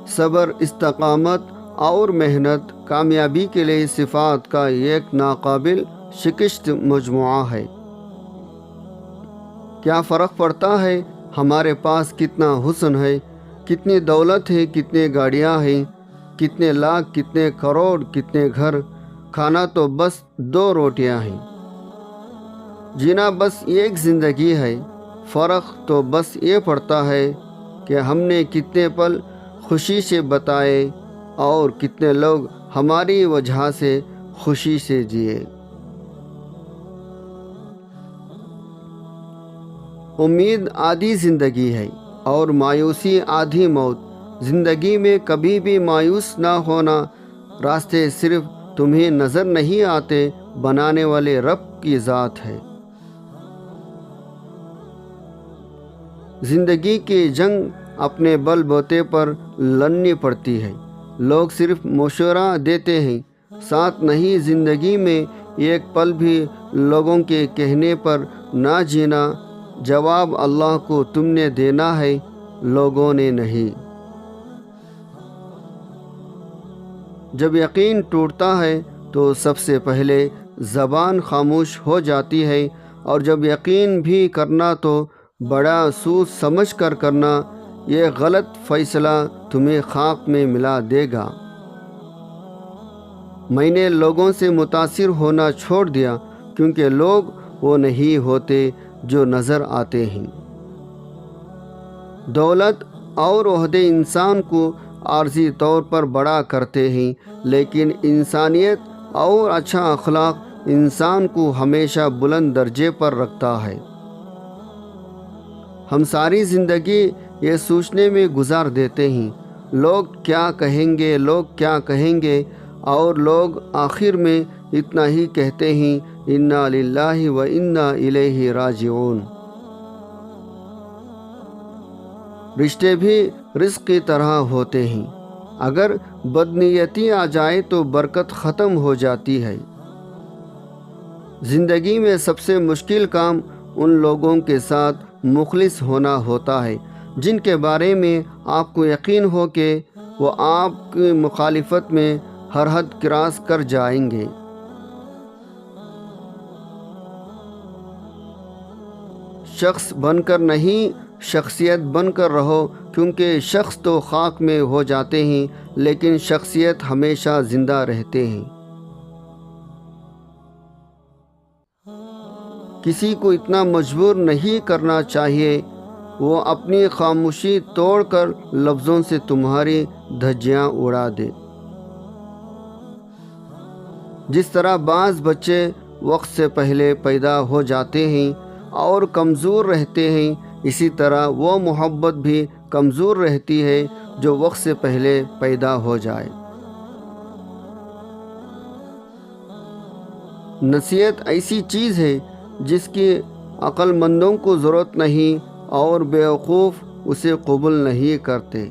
صبر، استقامت اور محنت کامیابی کے لیے صفات کا ایک ناقابل شکست مجموعہ ہے۔ کیا فرق پڑتا ہے ہمارے پاس کتنا حسن ہے، کتنی دولت ہے، کتنے گاڑیاں ہیں، کتنے لاکھ، کتنے کروڑ، کتنے گھر، کھانا تو بس 2 روٹیاں ہیں، جینا بس ایک زندگی ہے۔ فرق تو بس یہ پڑتا ہے کہ ہم نے کتنے پل خوشی سے بتائے اور کتنے لوگ ہماری وجہ سے خوشی سے جیے۔ امید آدھی زندگی ہے اور مایوسی آدھی موت۔ زندگی میں کبھی بھی مایوس نہ ہونا، راستے صرف تمہیں نظر نہیں آتے، بنانے والے رب کی ذات ہے۔ زندگی کی جنگ اپنے بل بوتے پر لڑنی پڑتی ہے، لوگ صرف مشورہ دیتے ہیں، ساتھ نہیں۔ زندگی میں ایک پل بھی لوگوں کے کہنے پر نہ جینا، جواب اللہ کو تم نے دینا ہے، لوگوں نے نہیں۔ جب یقین ٹوٹتا ہے تو سب سے پہلے زبان خاموش ہو جاتی ہے، اور جب یقین بھی کرنا تو بڑا سوچ سمجھ کر کرنا، یہ غلط فیصلہ تمہیں خاک میں ملا دے گا۔ میں نے لوگوں سے متاثر ہونا چھوڑ دیا، کیونکہ لوگ وہ نہیں ہوتے جو نظر آتے ہیں۔ دولت اور عہدے انسان کو عارضی طور پر بڑا کرتے ہیں، لیکن انسانیت اور اچھا اخلاق انسان کو ہمیشہ بلند درجے پر رکھتا ہے۔ ہم ساری زندگی یہ سوچنے میں گزار دیتے ہیں، لوگ کیا کہیں گے، لوگ کیا کہیں گے، اور لوگ آخر میں اتنا ہی کہتے ہیں، انا للہ و انا الیہ راجعون۔ رشتے بھی رزق کی طرح ہوتے ہیں، اگر بدنیتی آ جائے تو برکت ختم ہو جاتی ہے۔ زندگی میں سب سے مشکل کام ان لوگوں کے ساتھ مخلص ہونا ہوتا ہے جن کے بارے میں آپ کو یقین ہو کہ وہ آپ کی مخالفت میں ہر حد کراس کر جائیں گے۔ شخص بن کر نہیں، شخصیت بن کر رہو، کیونکہ شخص تو خاک میں ہو جاتے ہیں لیکن شخصیت ہمیشہ زندہ رہتے ہیں۔ کسی کو اتنا مجبور نہیں کرنا چاہیے، وہ اپنی خاموشی توڑ کر لفظوں سے تمہاری دھجیاں اڑا دے۔ جس طرح بعض بچے وقت سے پہلے پیدا ہو جاتے ہیں اور کمزور رہتے ہیں، اسی طرح وہ محبت بھی کمزور رہتی ہے جو وقت سے پہلے پیدا ہو جائے۔ نصیحت ایسی چیز ہے جس کی عقل مندوں کو ضرورت نہیں اور بیوقوف اسے قبول نہیں کرتے۔